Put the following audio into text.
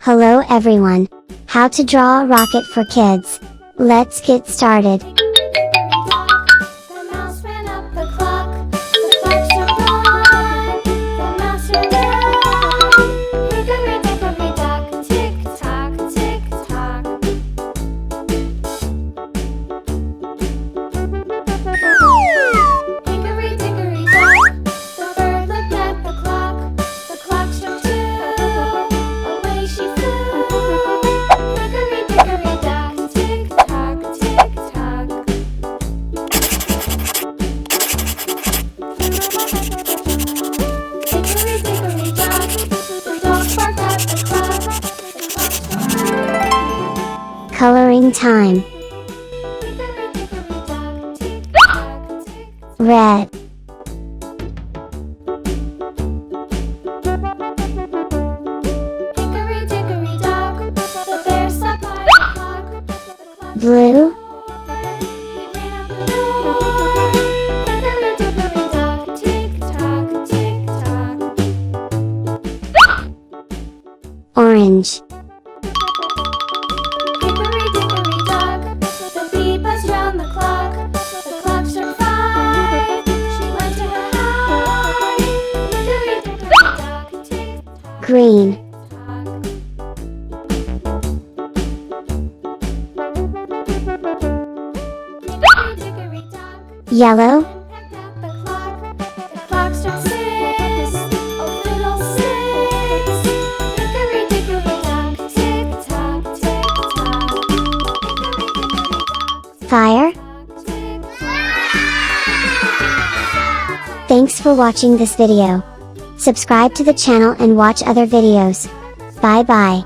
Hello everyone! How to draw a rocket for kids. Let's get started. The mouse ran up the clock. The clock struck one. The mouse ran out. Hickory-dickory-dock, tick-tock, tick-tock. Hickory-dickory-dock, the bird looked at the clock. The clock struck two. Away she flew. Hickory-dickory-dock, tick-tock, tick-tock. Hickory-dickory-dock, the dog barked at the clock. Coloring time. Hickory-dickory-dock, tick-tock, tick-tock. Red, Hickory-dickory-dock, the bear sat by the clock. blue, He ran out the door. Hickory-dickory-dock, tick-tock, tick-tock. orange, Hickory-dickory-dock, the bee buzzed round the clock. The clock struck five. She went to her hive. Hickory-dickory-dock, tick-tock, green, tick-tock. Hickory-dickory-dock, yellow, pecked at the clock. The clock struck six. Oh, little six. Hickory-dickory-dock, tick-tock, tick-tock. Hickory-dickory-dock, fire. tick-tock. Thanks for watching this video. Subscribe to the channel and watch other videos. Bye bye.